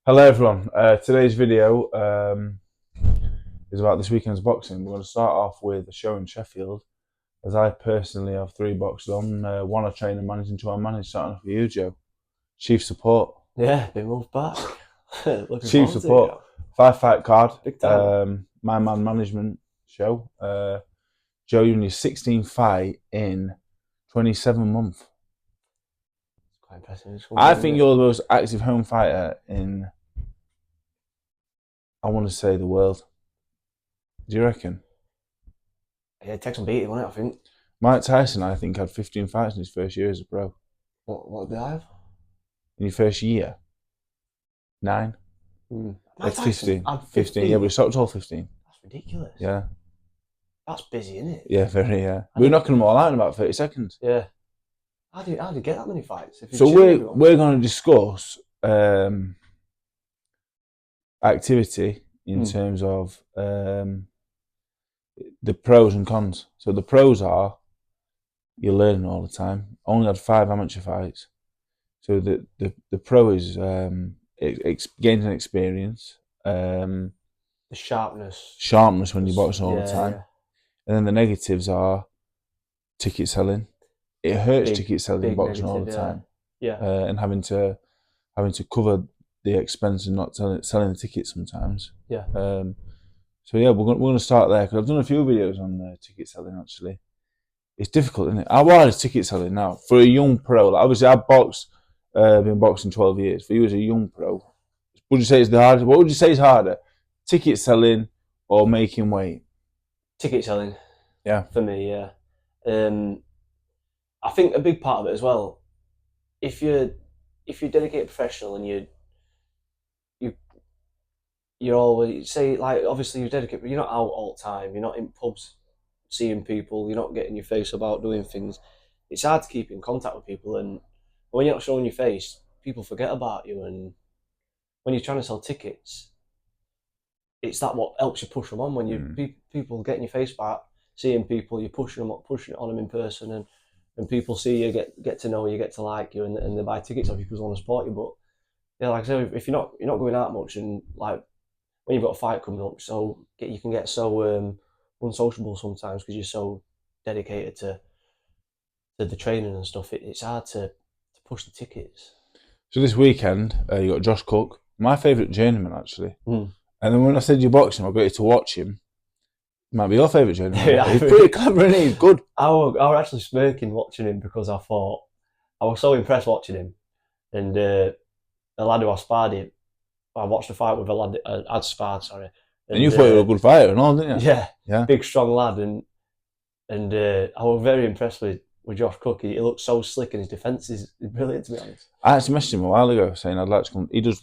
Hello everyone, today's video is about this weekend's boxing. We're going to start off with a show in Sheffield, as I personally have 3 boxes on, one I train and manage and 2 I manage, starting off with you, Joe. Chief support. Yeah, been moved back. Looking Chief forward support, to it, 5-fight card, big time. my man management show. Joe, you're in your 16th fight in 27 months. Quite impressive. I think you're the most active home fighter in, I want to say, the world. Do you reckon? Yeah, it takes some beating, won't it, I think. Mike Tyson, I think, had 15 fights in his first year as a pro. What did I have? In your first year? 9? Mike That's Tyson 15. had 15, yeah, but he stopped all 15. That's ridiculous. Yeah. That's busy, isn't it? Yeah, very, yeah. We were knocking them all out in about 30 seconds. Yeah. How do you get that many fights? So we're going to discuss activity in terms of the pros and cons. So the pros are you're learning all the time. Only had 5 amateur fights. So the pro is gaining experience. The sharpness. Sharpness when you box all the time. Yeah. And then the negatives are ticket selling. It hurts ticket selling boxing all the time. Yeah. And having to cover the expense and not selling the tickets sometimes. Yeah. So yeah, we're going to start there because I've done a few videos on ticket selling actually. It's difficult, isn't it? How hard is ticket selling now for a young pro? Like, obviously, I've been boxing 12 years. For you as a young pro, would you say it's the hardest? What would you say is harder, ticket selling or making weight? Ticket selling. Yeah. For me, yeah. I think a big part of it as well. If you're dedicated professional and you're always say like obviously you're dedicated, but you're not out all the time. You're not in pubs seeing people. You're not getting your face about doing things. It's hard to keep in contact with people, and when you're not showing your face, people forget about you. And when you're trying to sell tickets, it's that what helps you push them on. When you people getting your face back, seeing people, you're pushing them up, pushing it on them in person, and people see you, get to know you, get to like you, and they buy tickets off you because they want to support you. But yeah, like I said, if you're not going out much, and like when you've got a fight coming up, so you can get so unsociable sometimes because you're so dedicated to the training and stuff. It's hard to push the tickets. So this weekend, you got Josh Cook, my favourite journeyman actually. And then when I said you're boxing, I got you to watch him. Might be your favourite journeyman. Yeah, he's pretty clever and he's good. I was actually smirking watching him because I thought I was so impressed watching him, and the lad who I sparred him. I watched a fight with a lad I'd sparred, sorry. And you thought you were a good fighter and all, didn't you? Yeah. Big, strong lad. And I was very impressed with Josh Cook. He looks so slick and his defence is brilliant, to be honest. I actually messaged him a while ago saying I'd like to come. He does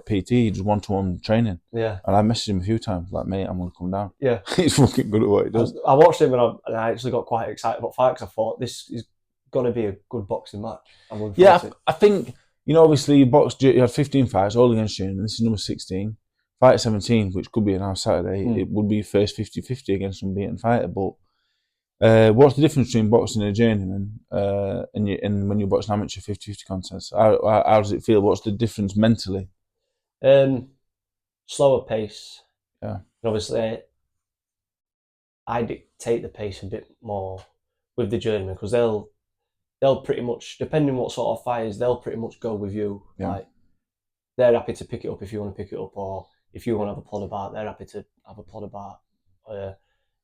PT, he does one-to-one training. Yeah. And I messaged him a few times, like, mate, I'm going to come down. Yeah. He's fucking good at what he does. I watched him and I actually got quite excited about the fight because I thought this is going to be a good boxing match. I think... You know, obviously, you had 15 fights, all against you, and this is number 16. Fight at 17, which could be now Saturday, it would be first 50-50 against an unbeaten fighter. But what's the difference between boxing and a journeyman and when you box an amateur 50-50 contest? How does it feel? What's the difference mentally? Slower pace. Yeah. And obviously, I dictate the pace a bit more with the journeyman because they'll pretty much, depending what sort of fighters, they'll pretty much go with you. Yeah. Like they're happy to pick it up if you want to pick it up, or if you want to have a plod about, they're happy to have a plod about.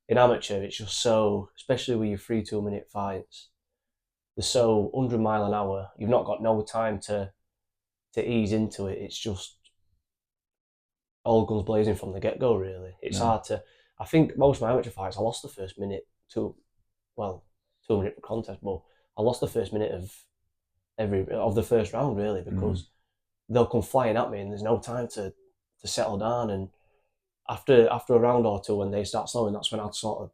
In amateur, it's just so, especially with your 3 2-minute fights, they're so 100 mile an hour. You've not got no time to ease into it. It's just all guns blazing from the get go. Really, it's hard to. I think most of my amateur fights, I lost the first minute 2-minute contest, but I lost the first minute of the first round really because they'll come flying at me and there's no time to settle down. And after a round or two, when they start slowing, that's when I'd sort of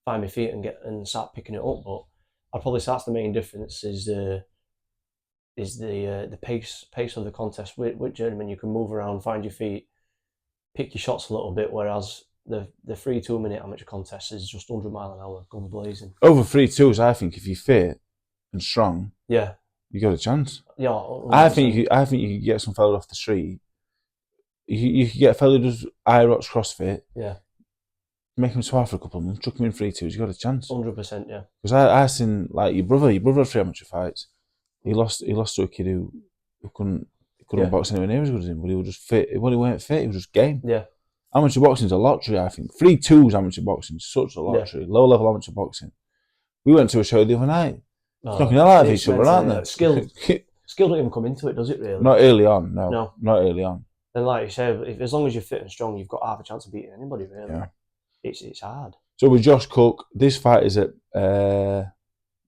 find my feet and start picking it up. But I'd probably say that's the main difference is the pace of the contest. With journeyman, you can move around, find your feet, pick your shots a little bit, whereas the 3 2-minute amateur contest is just 100 mile an hour, guns blazing. Over 3 2s, I think if you're fit and strong, yeah, you got a chance. Yeah, 100%. I think you could get some fella off the street you could get a fella who does IROX CrossFit, Yeah. make him swap for a couple of months, chuck him in 3-2s, you got a chance. 100%, yeah. Because I seen like your brother had 3 amateur fights. He lost to a kid who couldn't box anywhere near as good as him, but he was just fit. When he weren't fit, he was just game. Yeah. Amateur boxing's a lottery, I think. 3-2s amateur boxing, such a lottery. Low level amateur boxing. We went to a show the other night. Knocking the hell out of each other, aren't they? Skill don't even come into it, does it really? Not early on, no. Not early on. And like you say, as long as you're fit and strong, you've got half a chance of beating anybody, really. Yeah. It's hard. So with Josh Cook, this fight is at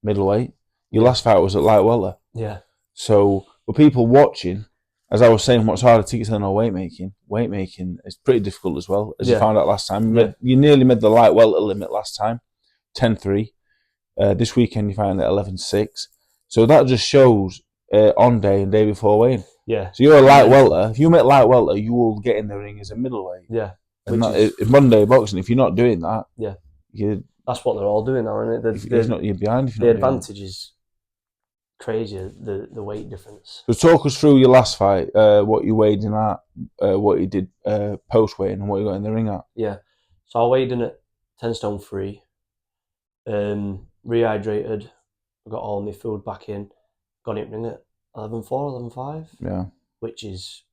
middleweight. Your last fight was at light welter. Yeah. So for people watching, as I was saying, what's harder, ticket selling or weight making? Weight making is pretty difficult as well, as you found out last time. You nearly made the light welter limit last time, 10-3. This weekend you find at 11-6. So that just shows on day and day before weighing. Yeah. So you're a light welter. If you make light welter, you will get in the ring as a middleweight. Yeah. And it's modern day boxing. If you're not doing that, that's what they're all doing now, isn't it? You're behind. The advantage is crazy. The weight difference. So talk us through your last fight. What you weighed in at, what you did post weighing, and what you got in the ring at. Yeah. So I weighed in at 10 stone 3. Rehydrated. I got all my food back in. Got in ring at 11-4, 11-5. Yeah. Which is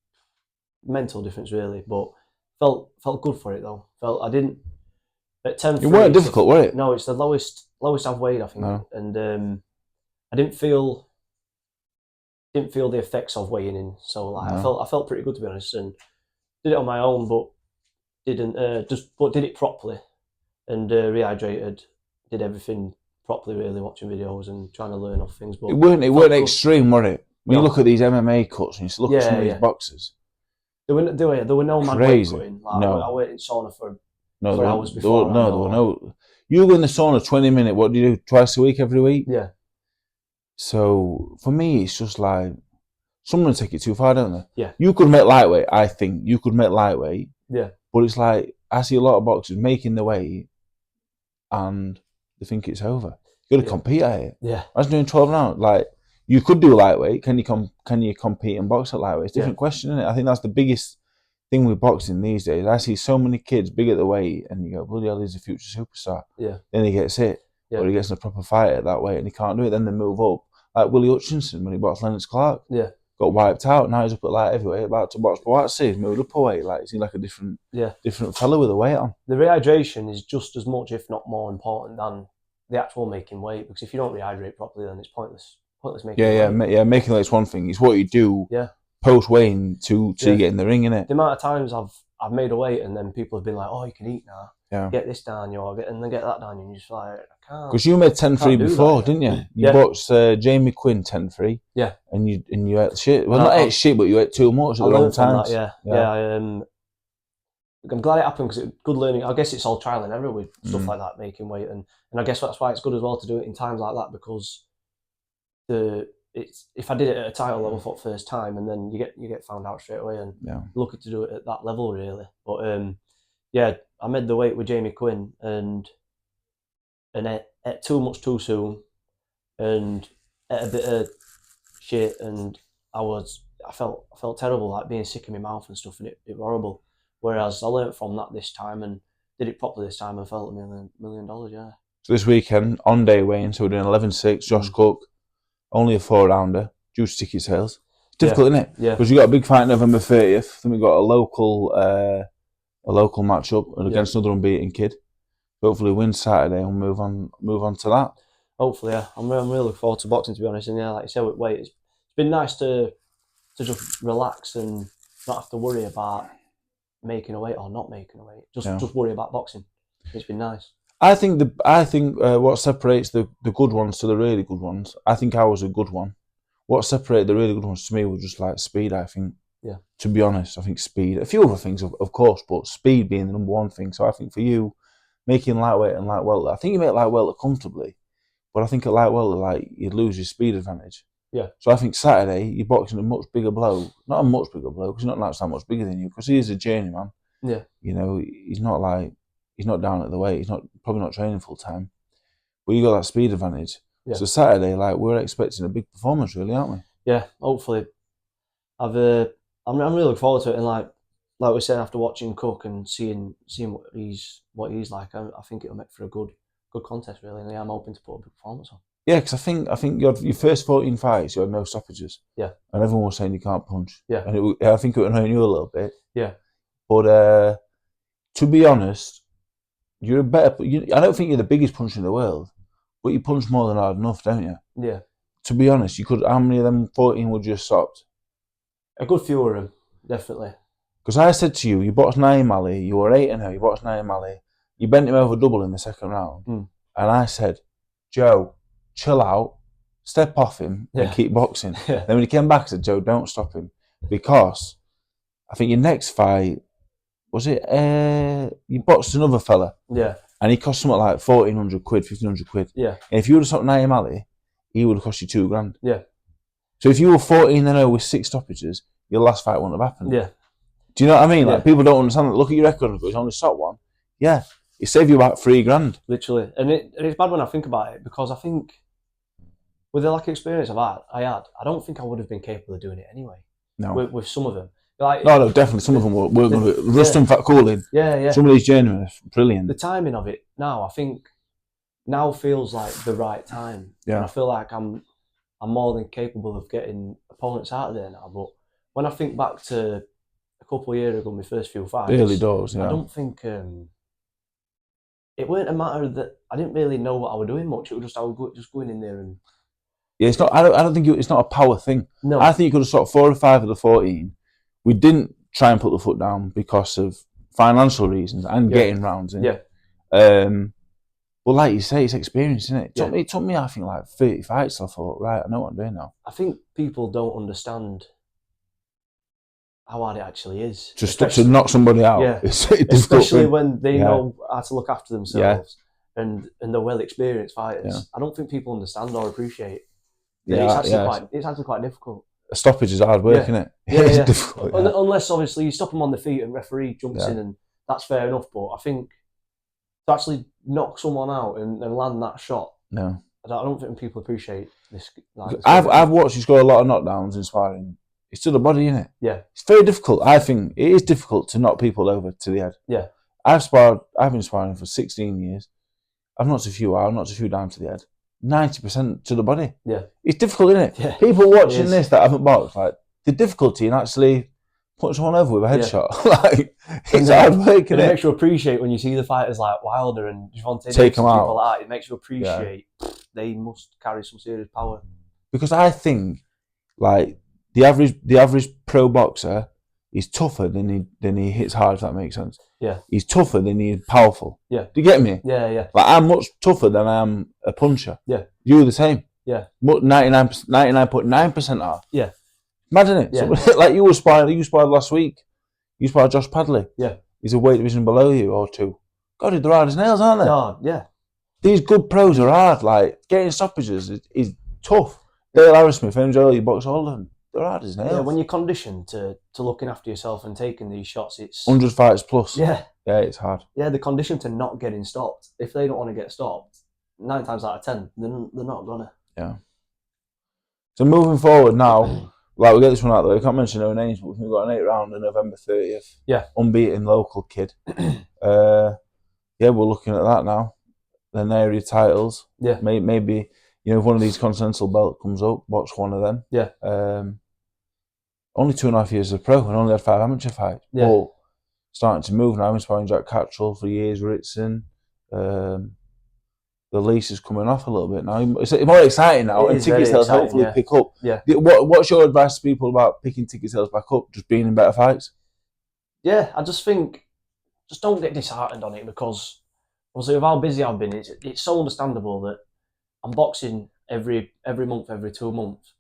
mental difference really, but felt good for it though. I didn't at 10. It weren't difficult, were it? No, it's the lowest I've weighed, I think. No. And I didn't feel the effects of weighing in. So like I felt pretty good, to be honest, and did it on my own, but did it properly and rehydrated. Did everything properly, really, watching videos and trying to learn off things. But it weren't extreme, were it? When you look at these MMA cuts and you look at some of these boxers, there were no mad weight cutting. Like, no. I waited in sauna for there hours before. There were no. You go in the sauna 20 minutes. What do you do? Twice a week, every week? Yeah. So for me, it's just like someone take it too far, don't they? Yeah. You could make lightweight. I think you could make lightweight. Yeah. But it's like I see a lot of boxers making the weight, and they think it's over. You got to compete at it. Yeah. I was doing 12 rounds. Like you could do lightweight. Can you compete and box at lightweight? It's a different question, isn't it? I think that's the biggest thing with boxing these days. I see so many kids big at the weight, and you go, bloody hell, he's a future superstar. Yeah. Then he gets hit, or he gets in a proper fight at that weight, and he can't do it. Then they move up, like Willie Hutchinson when he boxed Lennox Clark. Yeah. Got wiped out. Now he's up at light heavyweight, about to box Boatsi. He's moved up a weight. Like he's like a different fella with a weight on. The rehydration is just as much, if not more, important than the actual making weight, because if you don't rehydrate properly, then it's pointless making weight. Making weight's one thing. It's what you do post weighing to you get in the ring, innit? The amount of times I've made a weight and then people have been like, oh, you can eat now. Yeah. Get this down, and then get that down, and you're just like, I can't. Because you made 10-3 before, didn't you? You boxed Jamie Quinn 10-3. Yeah. And you ate shit. Well, not ate shit, but you ate too much at the wrong times. I'm glad it happened because it's good learning. I guess it's all trial and error with stuff like that, making weight, and I guess that's why it's good as well to do it in times like that, because if I did it at a title level for the first time, and then you get found out straight away, and lucky to do it at that level really. But I made the weight with Jamie Quinn and ate too much too soon, and ate a bit of shit, and I felt terrible, like being sick in my mouth and stuff, and it was horrible. Whereas I learnt from that this time and did it properly this time and felt $1 million. Yeah. So this weekend on day weighing, so we're doing 11-6. Josh Cook, only a 4-rounder, due to ticket sales. It's difficult, isn't it? Yeah. Because you got a big fight November 30th. Then we got a local matchup against another unbeaten kid. Hopefully win Saturday and move on to that. Hopefully, yeah. I'm really looking forward to boxing, to be honest. And yeah, like you said with weight, it's been nice to just relax and not have to worry about making a weight or not making a weight. Just worry about boxing. It's been nice. I think what separates the good ones to the really good ones. I think I was a good one. What separated the really good ones to me was just like speed. I think. Yeah. To be honest, I think speed. A few other things, of course, but speed being the number one thing. So I think for you, making lightweight and light welter, I think you make light welter comfortably, but I think at light welter, like you'd lose your speed advantage. Yeah. So I think Saturday you're boxing a much bigger blow, not a much bigger blow because he's not that much bigger than you, because he is a journeyman. Yeah. You know, he's not down at the weight. He's probably not training full time, but you got that speed advantage. Yeah. So Saturday, like we're expecting a big performance, really, aren't we? Yeah. Hopefully, I'm really looking forward to it, and like like we said, after watching Cook and seeing what he's like, I think it'll make for a good contest really. And yeah, I'm hoping to put a big performance on. Yeah, because I think your first 14 fights, you had no stoppages. Yeah. And everyone was saying you can't punch. Yeah. And I think it would annoy you a little bit. Yeah. But to be honest, you're a better. I don't think you're the biggest puncher in the world, but you punch more than hard enough, don't you? Yeah. To be honest, you could. How many of them 14 would you have stopped? A good few of them, definitely. Because I said to you, you boxed Naeem Ali, you were 8-0, you boxed Naeem Ali, you bent him over double in the second round, and I said, Joe, chill out, step off him, and keep boxing. Then when he came back, I said, Joe, don't stop him, because I think your next fight was it? You boxed another fella, and he cost something like 1,400 quid, 1,500 quid. Yeah. And if you would have stopped Naeem Ali, he would have cost you $2,000. Yeah. So if you were 14-0 with 6 stoppages, your last fight wouldn't have happened. Yeah. Do you know what I mean? Like, people don't understand that. Look at your record, but he's only stopped one. Yeah, it saved you about $3,000. Literally. And it's bad when I think about it, because I think with the lack of experience I had, I don't think I would have been capable of doing it anyway. No. With some of them. Like, no, definitely. Some of them weren't going to be. Rustum Fat Cooling. Yeah. Some of these journeymen are brilliant. The timing of it now, I think, now feels like the right time. Yeah. And I feel like I'm more than capable of getting opponents out of there now. But when I think back to a couple of years ago, my first few fights, early doors, yeah. I don't think it weren't a matter that I didn't really know what I was doing much. It was just I was just going in there and it's not. I don't think it's not a power thing. No, I think you could have stopped 4 or 5 of the 14. We didn't try and put the foot down because of financial reasons and getting rounds in. Yeah. But like you say, it's experience, isn't it? It took me, I think, like 30 fights. I thought, right, I know what I'm doing now. I think people don't understand how hard it actually is. Just to knock somebody out. Yeah. It's especially when they know how to look after themselves and they're well experienced fighters. Yeah. I don't think people understand or appreciate. Yeah, it's actually quite difficult. A stoppage is hard work, isn't it? It's difficult. Unless obviously you stop them on the feet and referee jumps in, and that's fair enough. But I think to actually knock someone out and land that shot, no, I don't think people appreciate this. I've watched you score a lot of knockdowns in sparring. It's to the body, isn't it? Yeah. It's very difficult. I think it is difficult to knock people over to the head. Yeah. I've been sparring for 16 years. I've knocked a few out, I've knocked a few down to the head. 90% to the body. Yeah. It's difficult, isn't it? Yeah. People watching this that haven't boxed, like, the difficulty in actually putting someone over with a headshot. Like, it's hard work, isn't it? It makes you appreciate when you see the fighters like Wilder and Javante take them out. People like that. It makes you appreciate they must carry some serious power. Because I think, like, the average pro boxer is tougher than he hits hard, if that makes sense. Yeah. He's tougher than he is powerful. Yeah. Do you get me? Yeah. Like, I'm much tougher than I am a puncher. Yeah. You're the same. Yeah. 99.9% are. Yeah. Mad, isn't it? Yeah. So, like you sparred last week. You sparred Josh Padley. Yeah. He's a weight division below you or 2. God, they're hard as nails, aren't they? Oh, yeah. These good pros are hard. Like, getting stoppages is tough. Dale Harrismith, MJL, you box all of them. They're hard as nails. Yeah, when you're conditioned to looking after yourself and taking these shots, it's 100 fights plus. Yeah. Yeah, it's hard. Yeah, they're conditioned to not getting stopped. If they don't want to get stopped, 9 times out of 10, they're not gonna. Yeah. So moving forward now, like, we'll get this one out of the way. We can't mention no names, but we've got an 8 round on November 30th. Yeah. Unbeaten local kid. We're looking at that now. Then area titles. Yeah. Maybe, if one of these continental belt comes up, watch one of them. Yeah. Only 2.5 years as a pro and only had 5 amateur fights. Yeah. But starting to move now. I'm inspiring Jack Cattrall for years, Ritson. The lease is coming off a little bit now. It's more exciting now, and ticket sales hopefully pick up. Yeah. What's your advice to people about picking ticket sales back up, just being in better fights? Yeah, I just think, just don't get disheartened on it, because obviously with how busy I've been, it's so understandable that I'm boxing every month, every 2 months,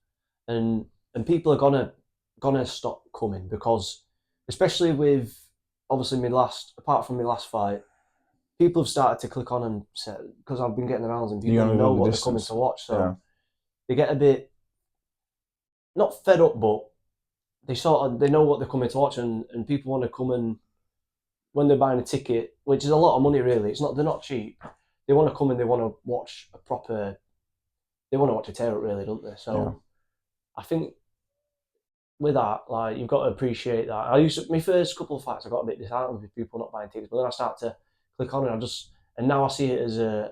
and people are gonna stop coming, because especially with obviously apart from my last fight, people have started to click on and say, because I've been getting the rounds and people know what they're coming to watch, so they get a bit not fed up, but they know what they're coming to watch, and people want to come, and when they're buying a ticket, which is a lot of money really, they're not cheap. They want to come and they want to watch a tear up really, don't they? So I think with that, like you've got to appreciate that. My first couple of fights, I got a bit disheartened with people not buying tickets, but then I start to click on it. And now I see it as a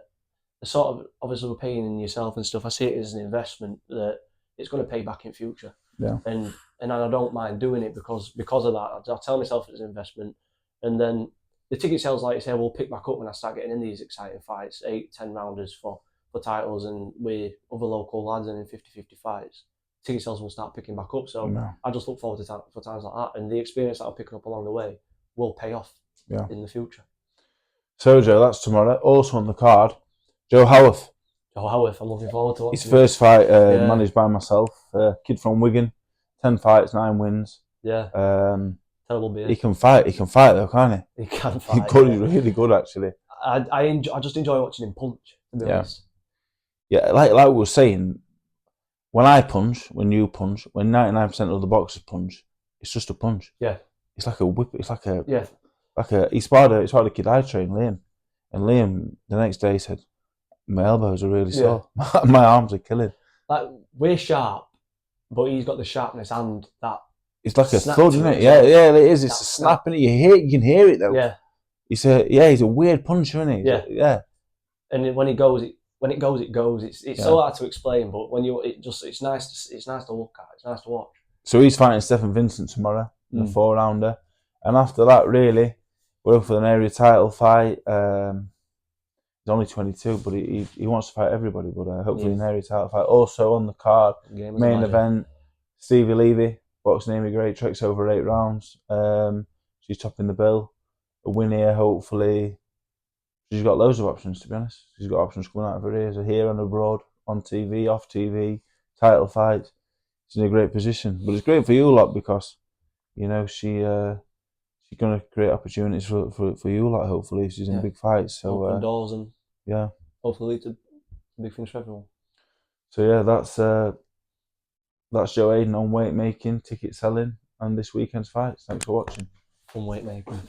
sort of, obviously we're paying in yourself and stuff. I see it as an investment that it's going to pay back in future. Yeah. And I don't mind doing it because of that. I tell myself it's an investment, and then the ticket sales, like you say, will pick back up when I start getting in these exciting fights, 8-10 rounders for titles, and with other local lads and in 50-50 fights. Ticket sales will start picking back up. So I just look forward to times like that, and the experience that I'm picking up along the way will pay off in the future. So Joe, that's tomorrow. Also on the card, Joe Howarth. Joe Howarth, I'm looking forward to watching his first fight managed by myself. Kid from Wigan, 10 fights, 9 wins. Yeah. Terrible beer. He can fight though, can't he? He can fight. He's good. He's really good, actually. I just enjoy watching him punch, to be honest. Yeah, like we were saying, when I punch, when you punch, when 99% of the boxers punch, it's just a punch. Yeah. It's like a whip. It's like a he sparred a kid I trained, Liam, and Liam the next day said, "My elbows are really sore. My arms are killing." Like, we're sharp, but he's got the sharpness and that. It's like a thud, isn't it? Yeah, it is. It's a snap, and you can hear it though. Yeah. He's a weird puncher, isn't he? Yeah. And when it goes, it goes. It's so hard to explain, but when it's nice to look at. It's nice to watch. So he's fighting Stephen Vincent tomorrow in a 4-rounder, and after that, really, we're up for an area title fight. He's only 22, but he wants to fight everybody. But hopefully, an area title fight. Also on the card, main event, Stevie Levy, boxing Amy Gray, treks over 8 rounds. She's topping the bill. A win here, hopefully. She's got loads of options, to be honest. She's got options coming out of her ears, here and abroad, on TV, off TV, title fights. She's in a great position. But it's great for you lot because, she's going to create opportunities for you lot, hopefully, if she's in big fights. So, open doors and hopefully lead to big things for everyone. So, that's Joe Hayden on weight making, ticket selling, and this weekend's fights. Thanks for watching. Fun weight making.